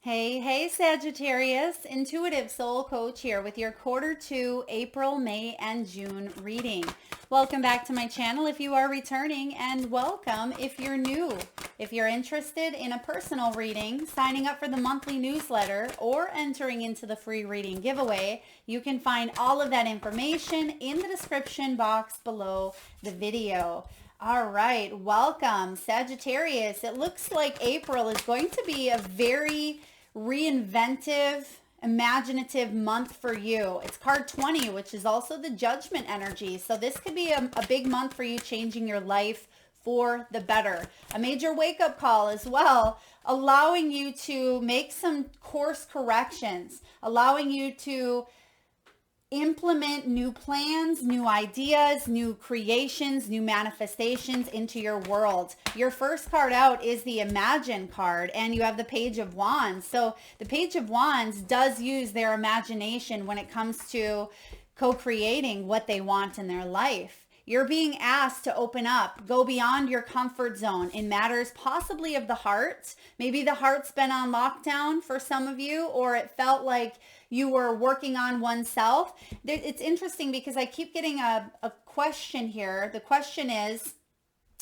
Hey, hey, Sagittarius, Intuitive Soul Coach here with your quarter two April, May, and June reading. Welcome back to my channel if you are returning, and welcome if you're new. If you're interested in a personal reading, signing up for the monthly newsletter, or entering into the free reading giveaway, you can find all of that information in the description box below the video. All right, welcome, Sagittarius. It looks like April is going to be a very reinventive, imaginative month for you. It's card 20, which is also the judgment energy. So this could be a big month for you, changing your life for the better. A major wake-up call as well, allowing you to make some course corrections, allowing you to implement new plans, new ideas, new creations, new manifestations into your world. Your first card out is the Imagine card, and you have the Page of Wands. So the Page of Wands does use their imagination when it comes to co-creating what they want in their life. You're being asked to open up, go beyond your comfort zone in matters possibly of the heart. Maybe the heart's been on lockdown for some of you, or it felt like you were working on oneself. It's interesting because I keep getting a question here. The question is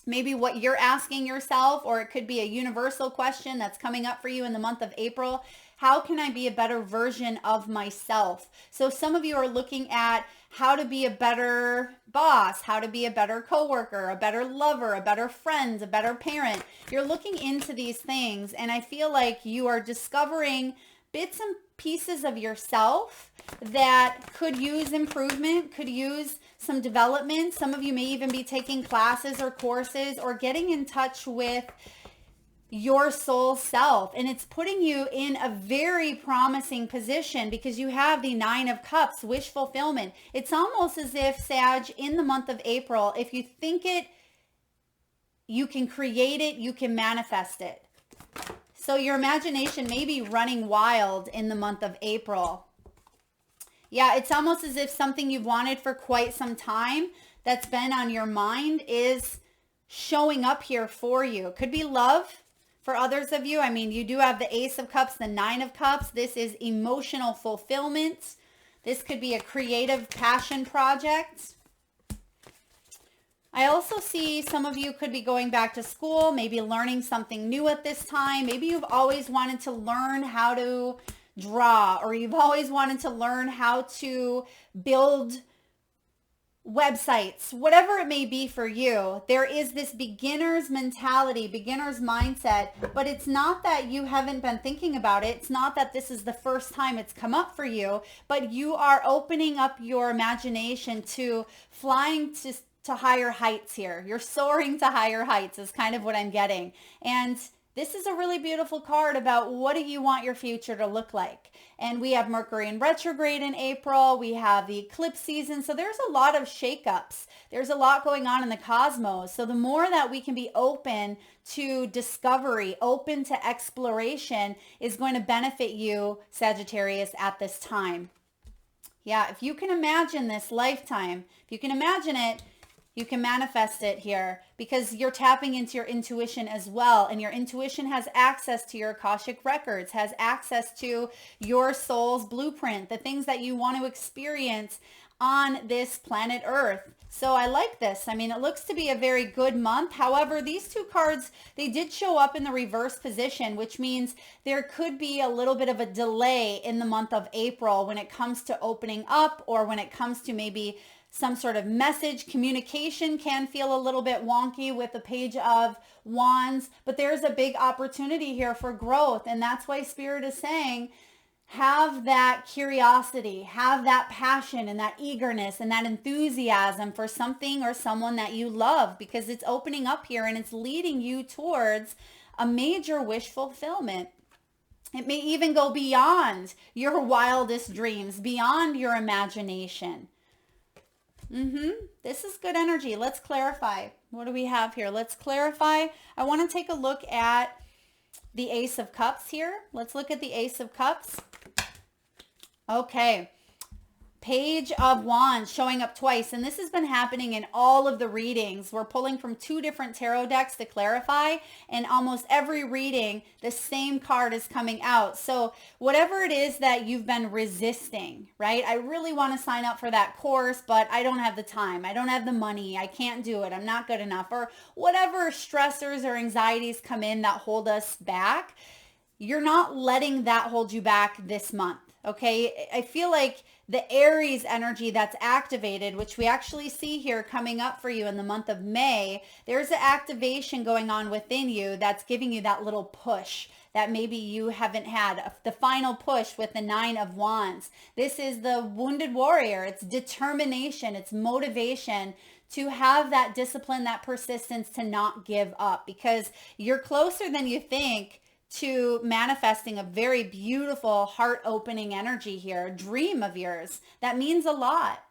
maybe what you're asking yourself, or it could be a universal question that's coming up for you in the month of April. How can I be a better version of myself? So some of you are looking at how to be a better boss, how to be a better coworker, a better lover, a better friend, a better parent. You're looking into these things, and I feel like you are discovering bits and pieces of yourself that could use improvement, could use some development. Some of you may even be taking classes or courses or getting in touch with your soul self, and it's putting you in a very promising position because you have the Nine of Cups, wish fulfillment. It's almost as if, Sag, in the month of April, if you think it, you can create it, you can manifest it. So your imagination may be running wild in the month of April. Yeah, it's almost as if something you've wanted for quite some time that's been on your mind is showing up here for you. It could be love for others of you. I mean, you do have the Ace of Cups, the Nine of Cups. This is emotional fulfillment. This could be a creative passion project. I also see some of you could be going back to school, maybe learning something new at this time. Maybe you've always wanted to learn how to draw, or you've always wanted to learn how to build websites, whatever it may be for you. There is this beginner's mentality, beginner's mindset, but it's not that you haven't been thinking about it. It's not that this is the first time it's come up for you, but you are opening up your imagination to flying to higher heights here. You're soaring to higher heights is kind of what I'm getting. And this is a really beautiful card about what do you want your future to look like. And we have Mercury in retrograde in April. We have the eclipse season. So there's a lot of shakeups. There's a lot going on in the cosmos. So the more that we can be open to discovery, open to exploration is going to benefit you, Sagittarius, at this time. Yeah, if you can imagine this lifetime, if you can imagine it, you can manifest it here because you're tapping into your intuition as well. And your intuition has access to your Akashic records, has access to your soul's blueprint, the things that you want to experience on this planet Earth. So I like this. I mean, it looks to be a very good month. However, these two cards, they did show up in the reverse position, which means there could be a little bit of a delay in the month of April when it comes to opening up, or when it comes to maybe some sort of message. Communication can feel a little bit wonky with the Page of Wands, but there's a big opportunity here for growth. And that's why Spirit is saying, have that curiosity, have that passion and that eagerness and that enthusiasm for something or someone that you love, because it's opening up here and it's leading you towards a major wish fulfillment. It may even go beyond your wildest dreams, beyond your imagination. This is good energy. Let's clarify. What do we have here? Let's clarify. I want to take a look at the Ace of Cups here. Let's look at the Ace of Cups. Okay. Page of Wands showing up twice, and this has been happening in all of the readings. We're pulling from 2 different tarot decks to clarify, and almost every reading the same card is coming out. So whatever it is that you've been resisting, right? I really want to sign up for that course, but I don't have the time, I don't have the money, I can't do it, I'm not good enough, or whatever stressors or anxieties come in that hold us back. You're not letting that hold you back this month. Okay, I feel like the Aries energy that's activated, which we actually see here coming up for you in the month of May, there's an activation going on within you that's giving you that little push that maybe you haven't had, the final push with the 9 of Wands. This is the wounded warrior. It's determination, it's motivation to have that discipline, that persistence to not give up, because you're closer than you think to manifesting a very beautiful heart-opening energy here, a dream of yours. That means a lot.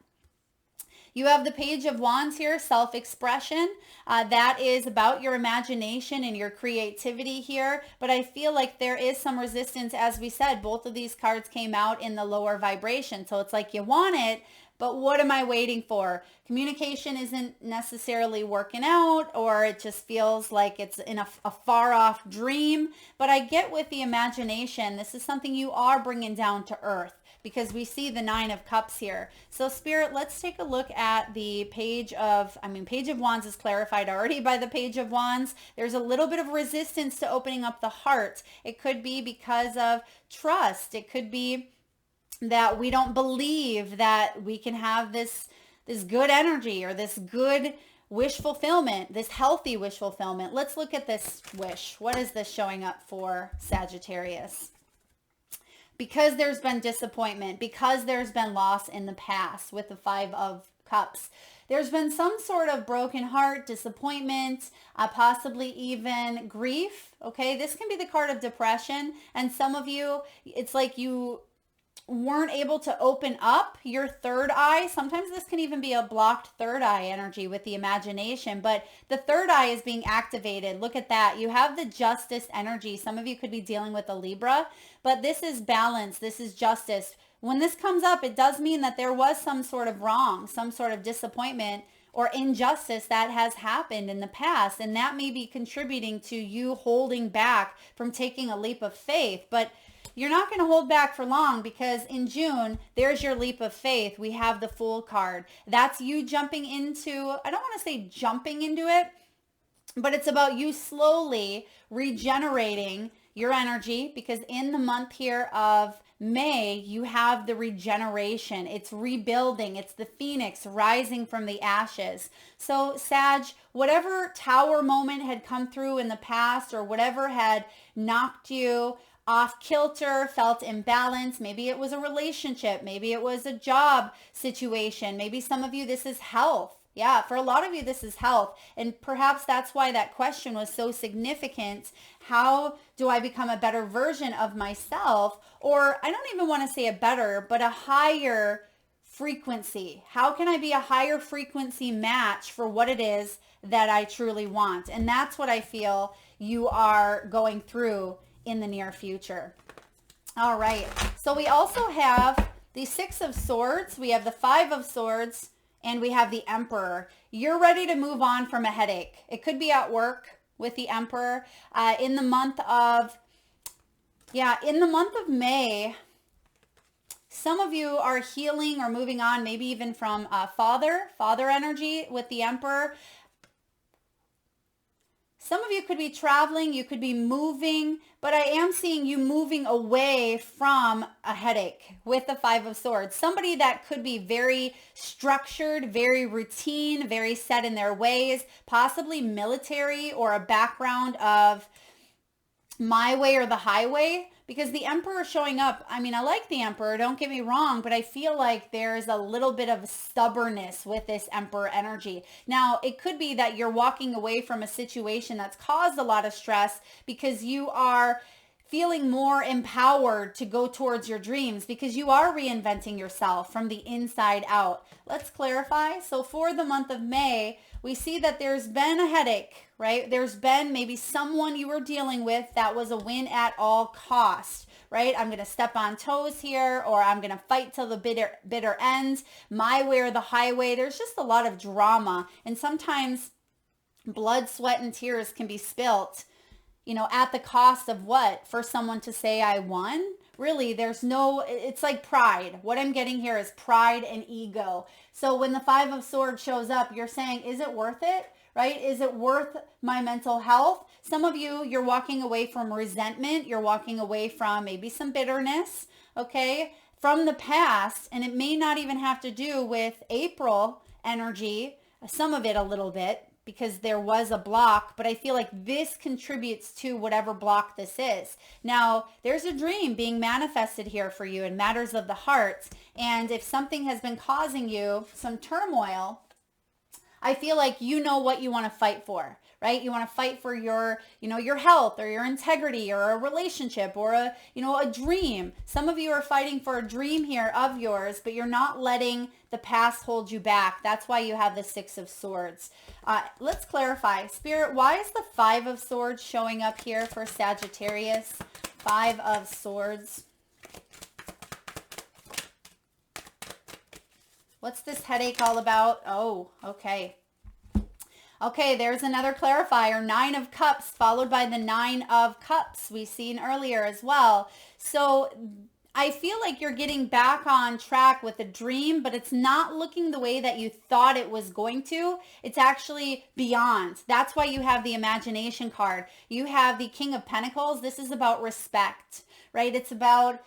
You have the Page of Wands here, self-expression. That is about your imagination and your creativity here. But I feel like there is some resistance. As we said, both of these cards came out in the lower vibration. So it's like you want it, but what am I waiting for? Communication isn't necessarily working out, or it just feels like it's in a far off dream. But I get with the imagination, this is something you are bringing down to earth, because we see the 9 of Cups here. So Spirit, let's take a look at the Page of Wands is clarified already by the Page of Wands. There's a little bit of resistance to opening up the heart. It could be because of trust. It could be that we don't believe that we can have this good energy or this good wish fulfillment, this healthy wish fulfillment. Let's look at this wish. What is this showing up for Sagittarius? Because there's been disappointment, because there's been loss in the past with the 5 of Cups. There's been some sort of broken heart, disappointment, possibly even grief. Okay, this can be the card of depression. And some of you, it's like you weren't able to open up your third eye. Sometimes this can even be a blocked third eye energy with the imagination, but the third eye is being activated. Look at that. You have the Justice energy. Some of you could be dealing with a Libra, but this is balance. This is justice. When this comes up, it does mean that there was some sort of wrong, some sort of disappointment or injustice that has happened in the past, and that may be contributing to you holding back from taking a leap of faith. But you're not going to hold back for long, because in June, there's your leap of faith. We have the Fool card. That's you jumping into, I don't want to say jumping into it, but it's about you slowly regenerating your energy, because in the month here of May, you have the regeneration. It's rebuilding. It's the phoenix rising from the ashes. So Sag, whatever tower moment had come through in the past, or whatever had knocked you off kilter, felt imbalanced. Maybe it was a relationship. Maybe it was a job situation. Maybe some of you, this is health. Yeah, for a lot of you, this is health. And perhaps that's why that question was so significant. How do I become a better version of myself? Or I don't even want to say a better, but a higher frequency. How can I be a higher frequency match for what it is that I truly want? And that's what I feel you are going through in the near future. All right. So we also have the 6 of Swords. We have the 5 of Swords, and we have the Emperor. You're ready to move on from a headache. It could be at work with the Emperor. In the month of May, some of you are healing or moving on, maybe even from father energy with the Emperor. Some of you could be traveling, you could be moving, but I am seeing you moving away from a headache with the 5 of Swords. Somebody that could be very structured, very routine, very set in their ways, possibly military or a background of my way or the highway, because the Emperor showing up, I mean, I like the Emperor, don't get me wrong, but I feel like there's a little bit of stubbornness with this Emperor energy. Now, it could be that you're walking away from a situation that's caused a lot of stress because you are feeling more empowered to go towards your dreams, because you are reinventing yourself from the inside out. Let's clarify. So for the month of May, we see that there's been a headache, right? There's been maybe someone you were dealing with that was a win at all cost, right? I'm going to step on toes here, or I'm going to fight till the bitter end, my way or the highway. There's just a lot of drama. And sometimes blood, sweat, and tears can be spilt, at the cost of what? For someone to say I won? Really, it's like pride. What I'm getting here is pride and ego. So when the Five of Swords shows up, you're saying, is it worth it? Right? Is it worth my mental health? Some of you, you're walking away from resentment. You're walking away from maybe some bitterness, okay, from the past. And it may not even have to do with April energy, some of it a little bit, because there was a block, but I feel like this contributes to whatever block this is. Now, there's a dream being manifested here for you in matters of the heart. And if something has been causing you some turmoil, I feel like you know what you want to fight for, right? You want to fight for your health or your integrity or a relationship or a dream. Some of you are fighting for a dream here of yours, but you're not letting the past hold you back. That's why you have the Six of Swords. Let's clarify. Spirit, why is the Five of Swords showing up here for Sagittarius? Five of Swords. What's this headache all about? Oh, okay. Okay, there's another clarifier. Nine of Cups followed by the Nine of Cups we've seen earlier as well. So I feel like you're getting back on track with a dream, but it's not looking the way that you thought it was going to. It's actually beyond. That's why you have the imagination card. You have the King of Pentacles. This is about respect, right? It's about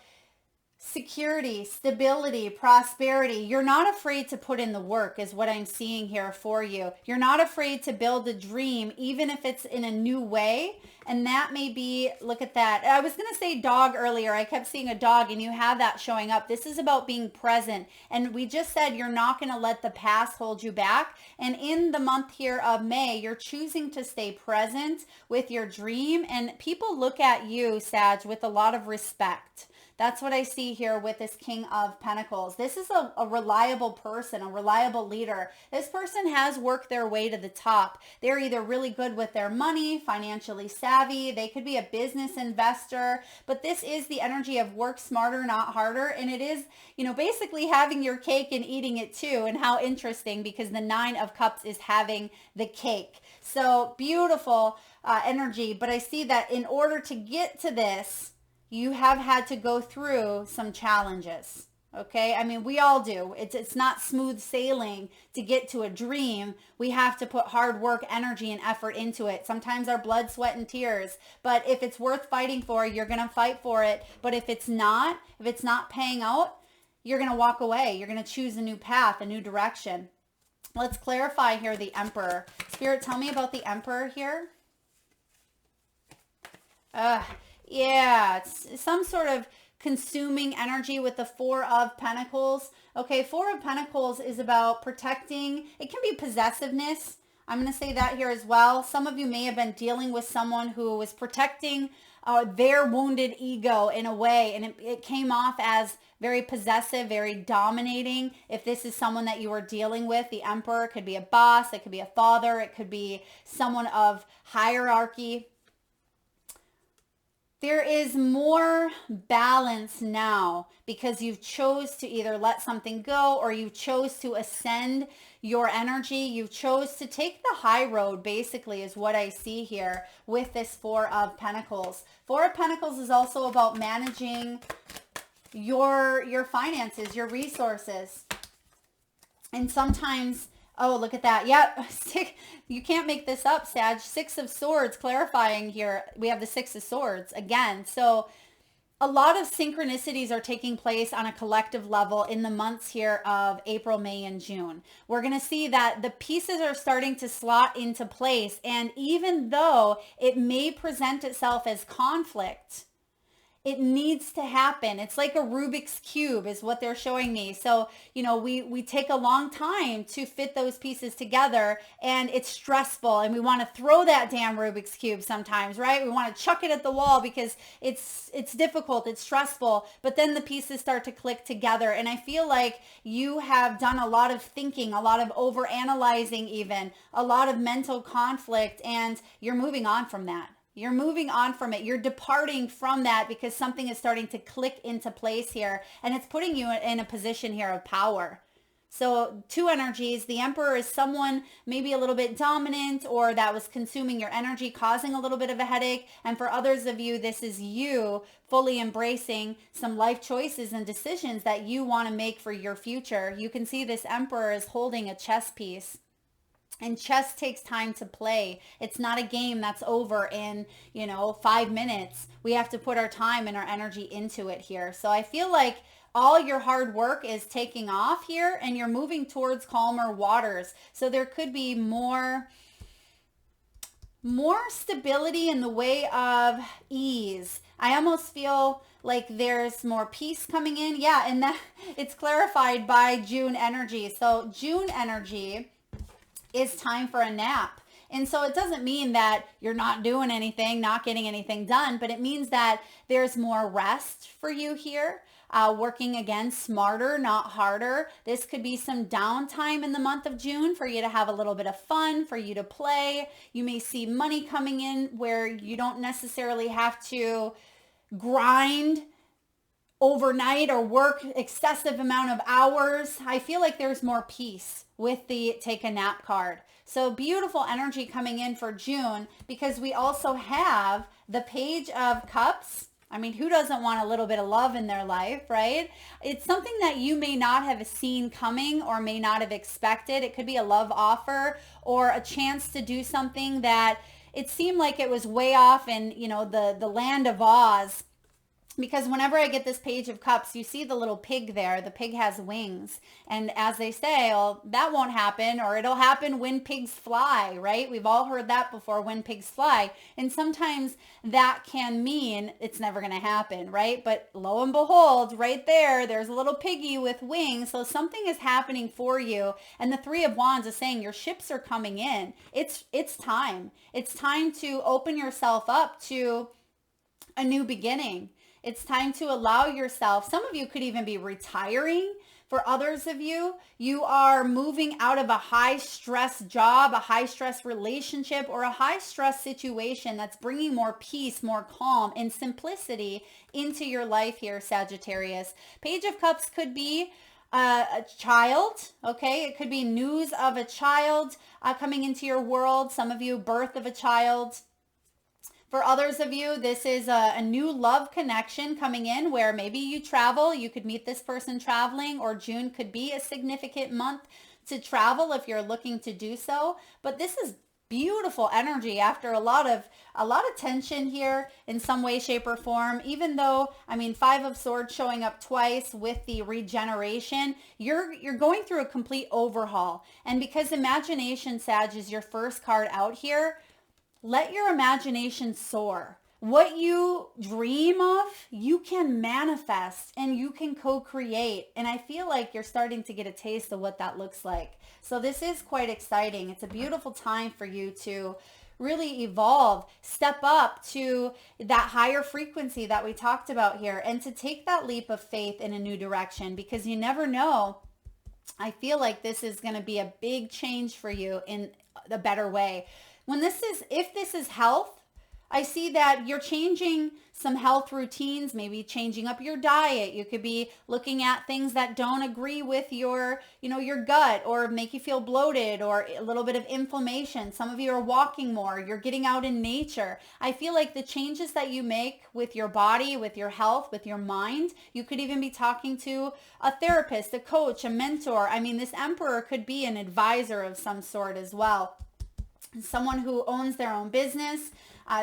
security, stability, prosperity. You're not afraid to put in the work is what I'm seeing here for you. You're not afraid to build a dream, even if it's in a new way. And that may be, look at that. I was going to say dog earlier. I kept seeing a dog and you have that showing up. This is about being present. And we just said you're not going to let the past hold you back. And in the month here of May, you're choosing to stay present with your dream. And people look at you, Sag, with a lot of respect. That's what I see here with this King of Pentacles. This is a reliable person, a reliable leader. This person has worked their way to the top. They're either really good with their money, financially savvy. They could be a business investor. But this is the energy of work smarter, not harder. And it is, basically having your cake and eating it too. And how interesting, because the Nine of Cups is having the cake. So beautiful energy. But I see that in order to get to this, you have had to go through some challenges, okay? I mean, we all do. It's not smooth sailing to get to a dream. We have to put hard work, energy, and effort into it. Sometimes our blood, sweat, and tears. But if it's worth fighting for, you're going to fight for it. But if it's not paying out, you're going to walk away. You're going to choose a new path, a new direction. Let's clarify here the Emperor. Spirit, tell me about the Emperor here. Yeah, it's some sort of consuming energy with the Four of Pentacles. Okay, Four of Pentacles is about protecting. It can be possessiveness. I'm going to say that here as well. Some of you may have been dealing with someone who was protecting their wounded ego in a way, and it came off as very possessive, very dominating. If this is someone that you are dealing with, the Emperor could be a boss, it could be a father, it could be someone of hierarchy. There is more balance now because you've chose to either let something go or you chose to ascend your energy. You chose to take the high road, basically, is what I see here with this Four of Pentacles. Four of Pentacles is also about managing your finances, your resources. And sometimes, oh, look at that. Yep. You can't make this up, Sag. Six of Swords, clarifying here. We have the Six of Swords again. So a lot of synchronicities are taking place on a collective level in the months here of April, May, and June. We're going to see that the pieces are starting to slot into place. And even though it may present itself as conflict, It needs to happen. It's like a Rubik's Cube is what they're showing me. So, we take a long time to fit those pieces together, and it's stressful, and we want to throw that damn Rubik's Cube sometimes, right? We want to chuck it at the wall because it's difficult, it's stressful, but then the pieces start to click together. And I feel like you have done a lot of thinking, a lot of over analyzing, even a lot of mental conflict, and you're moving on from that. You're moving on from it. You're departing from that because something is starting to click into place here, and it's putting you in a position here of power. So two energies. The Emperor is someone maybe a little bit dominant, or that was consuming your energy, causing a little bit of a headache. And for others of you, this is you fully embracing some life choices and decisions that you want to make for your future. You can see this Emperor is holding a chess piece. And chess takes time to play. It's not a game that's over in, 5 minutes. We have to put our time and our energy into it here. So I feel like all your hard work is taking off here, and you're moving towards calmer waters. So there could be more stability in the way of ease. I almost feel like there's more peace coming in. Yeah, and that it's clarified by June energy. So June energy is time for a nap. And so it doesn't mean that you're not doing anything, not getting anything done, but it means that there's more rest for you here. Working again smarter, not harder. This could be some downtime in the month of June for you to have a little bit of fun, for you to play. You may see money coming in where you don't necessarily have to grind overnight or work excessive amount of hours. I feel like there's more peace with the take a nap card. So beautiful energy coming in for June, because we also have the Page of Cups. I mean, who doesn't want a little bit of love in their life, right? It's something that you may not have seen coming or may not have expected. It could be a love offer or a chance to do something that it seemed like it was way off in, the land of Oz. Because whenever I get this Page of Cups, you see the little pig there. The pig has wings. And as they say, well, that won't happen, or it'll happen when pigs fly, right? We've all heard that before, when pigs fly. And sometimes that can mean it's never going to happen, right? But lo and behold, right there's a little piggy with wings. So something is happening for you. And the Three of Wands is saying your ships are coming in. It's time. It's time to open yourself up to a new beginning. It's time to allow yourself, some of you could even be retiring. For others of you, you are moving out of a high stress job, a high stress relationship, or a high stress situation that's bringing more peace, more calm, and simplicity into your life here, Sagittarius. Page of Cups could be a child, okay? It could be news of a child coming into your world. Some of you, birth of a child. For others of you, this is a new love connection coming in where maybe you travel. You could meet this person traveling, or June could be a significant month to travel if you're looking to do so. But this is beautiful energy after a lot of tension here in some way, shape, or form. Even though, Five of Swords showing up twice with the regeneration, you're going through a complete overhaul. And because Imagination, Sag, is your first card out here, let your imagination soar. What you dream of, you can manifest and you can co-create. And I feel like you're starting to get a taste of what that looks like. So this is quite exciting. It's a beautiful time for you to really evolve, step up to that higher frequency that we talked about here, and to take that leap of faith in a new direction, because you never know. I feel like this is going to be a big change for you in a better way. If this is health, I see that you're changing some health routines, maybe changing up your diet. You could be looking at things that don't agree with your gut, or make you feel bloated, or a little bit of inflammation. Some of you are walking more. You're getting out in nature. I feel like the changes that you make with your body, with your health, with your mind, you could even be talking to a therapist, a coach, a mentor. This Emperor could be an advisor of some sort as well. Someone who owns their own business,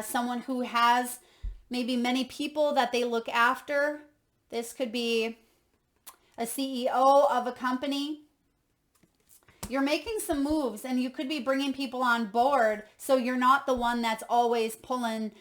someone who has maybe many people that they look after. This could be a CEO of a company. You're making some moves, and you could be bringing people on board, so you're not the one that's always pulling,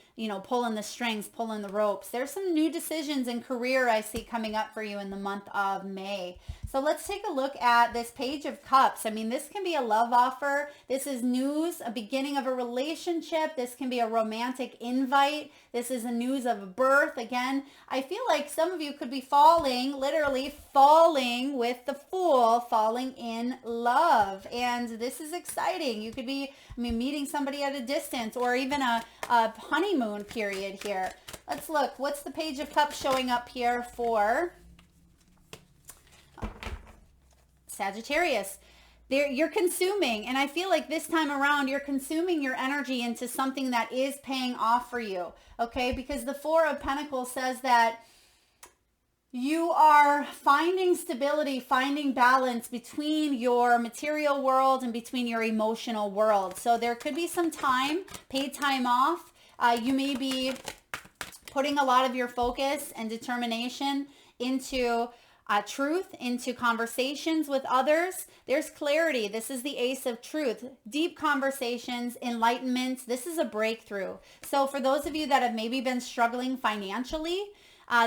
pulling the strings, pulling the ropes. There's some new decisions in career I see coming up for you in the month of May. So let's take a look at this Page of Cups. I mean, this can be a love offer. This is news, a beginning of a relationship. This can be a romantic invite. This is a news of a birth. Again, I feel like some of you could be falling, literally falling with the Fool, falling in love. And this is exciting. You could be, meeting somebody at a distance, or even a honeymoon period here. Let's look. What's the Page of Cups showing up here for Sagittarius? You're consuming, and I feel like this time around you're consuming your energy into something that is paying off for you, okay? Because the Four of Pentacles says that you are finding stability, finding balance between your material world and between your emotional world. So there could be some time, paid time off. You may be putting a lot of your focus and determination into truth, into conversations with others. There's clarity. This is the Ace of Truth. Deep conversations, enlightenment. This is a breakthrough. So for those of you that have maybe been struggling financially,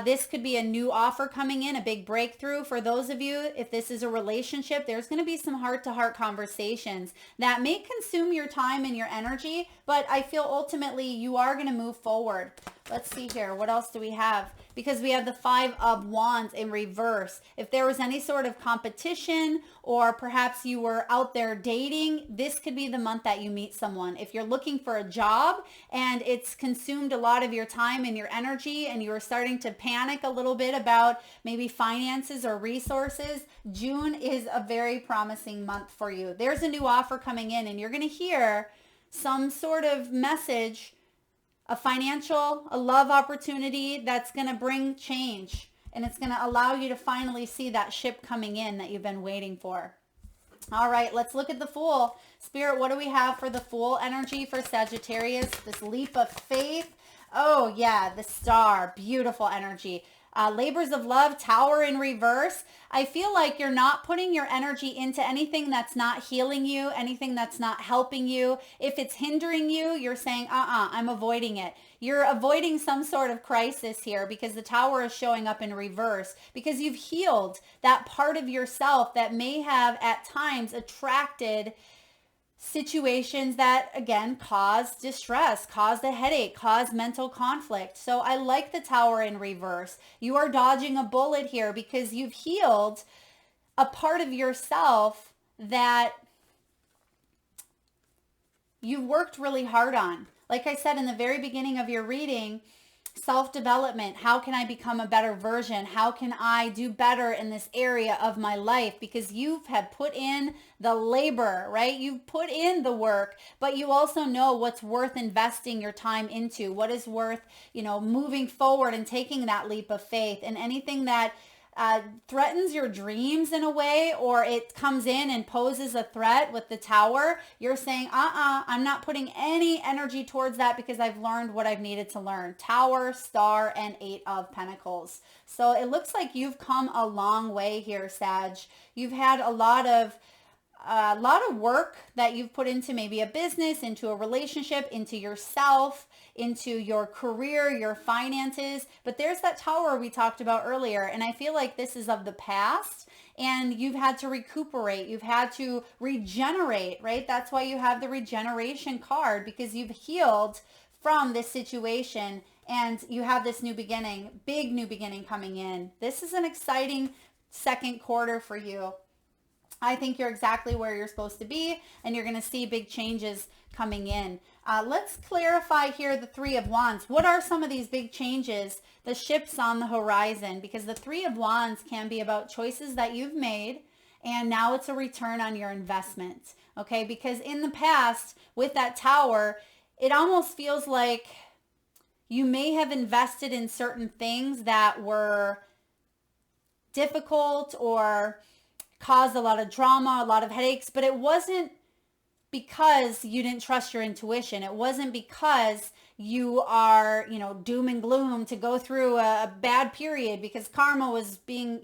this could be a new offer coming in, a big breakthrough. For those of you, if this is a relationship, there's going to be some heart-to-heart conversations that may consume your time and your energy, but I feel ultimately you are going to move forward. Let's see here. What else do we have? Because we have the Five of Wands in reverse. If there was any sort of competition, or perhaps you were out there dating, this could be the month that you meet someone. If you're looking for a job and it's consumed a lot of your time and your energy, and you're starting to panic a little bit about maybe finances or resources, June is a very promising month for you. There's a new offer coming in, and you're going to hear some sort of message, a love opportunity that's going to bring change, and it's going to allow you to finally see that ship coming in that you've been waiting for. All right, let's look at the Fool. Spirit, what do we have for the Fool energy for Sagittarius? This leap of faith. Oh yeah, the Star, beautiful energy. Labors of love, Tower in reverse. I feel like you're not putting your energy into anything that's not healing you, anything that's not helping you. If it's hindering you, you're saying, I'm avoiding it. You're avoiding some sort of crisis here, because the Tower is showing up in reverse, because you've healed that part of yourself that may have at times attracted situations that, again, cause distress, cause a headache, cause mental conflict. So I like the Tower in reverse. You are dodging a bullet here because you've healed a part of yourself that you've worked really hard on. Like I said in the very beginning of your reading, self-development. How can I become a better version? How can I do better in this area of my life? Because you have put in the labor, right? You've put in the work, but you also know what's worth investing your time into, what is worth, moving forward and taking that leap of faith. And anything that threatens your dreams in a way, or it comes in and poses a threat with the Tower, you're saying, I'm not putting any energy towards that because I've learned what I've needed to learn. Tower, Star, and Eight of Pentacles. So it looks like you've come a long way here, Sag. You've had a lot of work that you've put into maybe a business, into a relationship, into yourself, into your career, your finances. But there's that Tower we talked about earlier. And I feel like this is of the past, and you've had to recuperate. You've had to regenerate, right? That's why you have the regeneration card, because you've healed from this situation and you have this new beginning, big new beginning coming in. This is an exciting second quarter for you. I think you're exactly where you're supposed to be, and you're going to see big changes coming in. Let's clarify here the Three of Wands. What are some of these big changes, the shifts on the horizon? Because the Three of Wands can be about choices that you've made, and now it's a return on your investment. Okay, because in the past with that Tower, it almost feels like you may have invested in certain things that were difficult or caused a lot of drama, a lot of headaches, but it wasn't because you didn't trust your intuition. It wasn't because you are, doom and gloom to go through a bad period because karma was being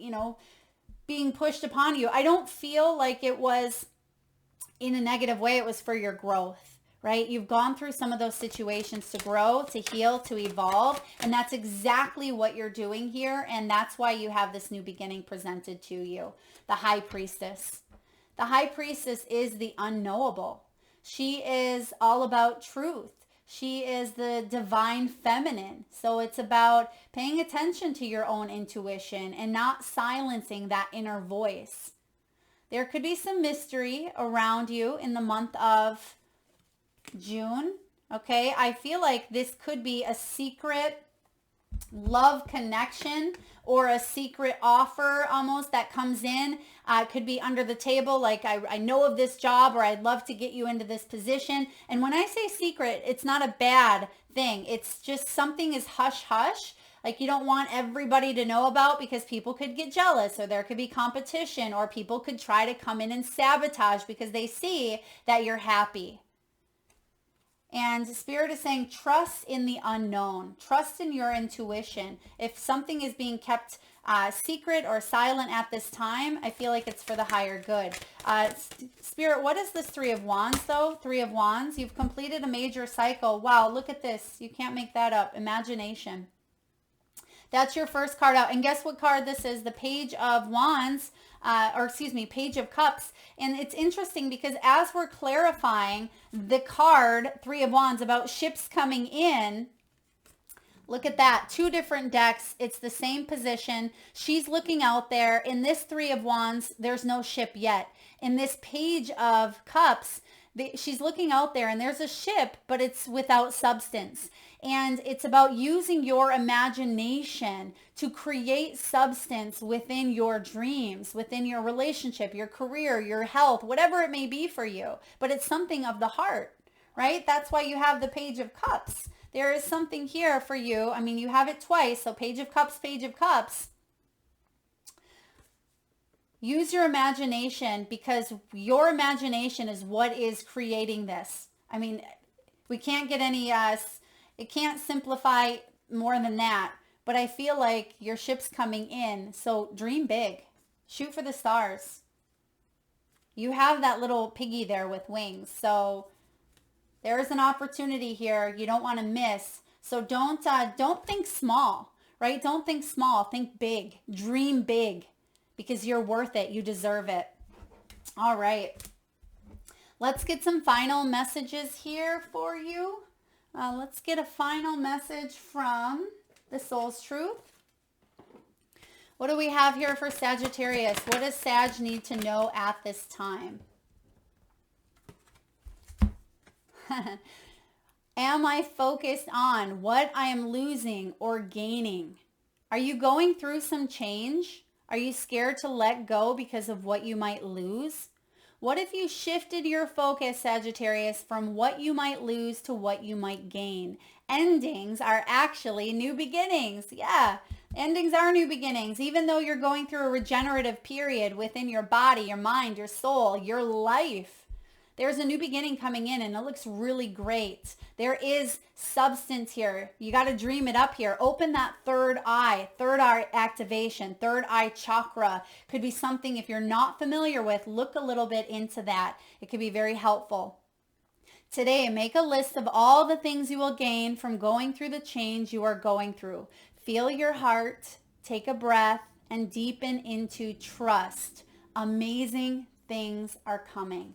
pushed upon you. I don't feel like it was in a negative way. It was for your growth, right? You've gone through some of those situations to grow, to heal, to evolve. And that's exactly what you're doing here. And that's why you have this new beginning presented to you. The High Priestess. The High Priestess is the unknowable. She is all about truth. She is the divine feminine. So it's about paying attention to your own intuition and not silencing that inner voice. There could be some mystery around you in the month of June. Okay, I feel like this could be a secret love connection or a secret offer almost that comes in. It could be under the table, like I know of this job, or I'd love to get you into this position. And when I say secret, it's not a bad thing. It's just something is hush hush. Like you don't want everybody to know about, because people could get jealous, or there could be competition, or people could try to come in and sabotage because they see that you're happy. And Spirit is saying, trust in the unknown. Trust in your intuition. If something is being kept secret or silent at this time, I feel like it's for the higher good. Spirit, what is this Three of Wands though? Three of Wands. You've completed a major cycle. Wow, look at this. You can't make that up. Imagination. That's your first card out. And guess what card this is? The Page of Wands, Page of Cups. And it's interesting because as we're clarifying the card, Three of Wands, about ships coming in, look at that. Two different decks. It's the same position. She's looking out there. In this Three of Wands, there's no ship yet. In this Page of Cups, she's looking out there and there's a ship, but it's without substance. And it's about using your imagination to create substance within your dreams, within your relationship, your career, your health, whatever it may be for you. But it's something of the heart, right? That's why you have the Page of Cups. There is something here for you. I mean, you have it twice. So Page of Cups, Page of Cups. Use your imagination, because your imagination is what is creating this. I mean, we can't get any, it can't simplify more than that. But I feel like your ship's coming in. So dream big. Shoot for the stars. You have that little piggy there with wings. So there is an opportunity here you don't want to miss. So don't think small, right? Don't think small. Think big. Dream big. Because you're worth it. You deserve it. All right. Let's get some final messages here for you. Let's get a final message from the Soul's Truth. What do we have here for Sagittarius? What does Sag need to know at this time? Am I focused on what I am losing or gaining? Are you going through some change? Are you scared to let go because of what you might lose? What if you shifted your focus, Sagittarius, from what you might lose to what you might gain? Endings are actually new beginnings. Yeah, endings are new beginnings. Even though you're going through a regenerative period within your body, your mind, your soul, your life, there's a new beginning coming in and it looks really great. There is substance here. You got to dream it up here. Open that third eye activation, third eye chakra. Could be something, if you're not familiar with, look a little bit into that. It could be very helpful. Today, make a list of all the things you will gain from going through the change you are going through. Feel your heart, take a breath, and deepen into trust. Amazing things are coming.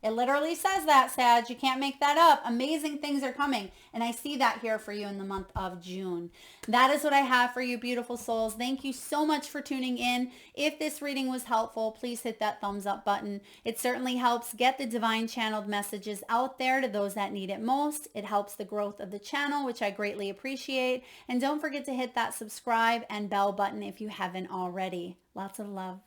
It literally says that, Sag. You can't make that up. Amazing things are coming. And I see that here for you in the month of June. That is what I have for you, beautiful souls. Thank you so much for tuning in. If this reading was helpful, please hit that thumbs up button. It certainly helps get the divine channeled messages out there to those that need it most. It helps the growth of the channel, which I greatly appreciate. And don't forget to hit that subscribe and bell button if you haven't already. Lots of love.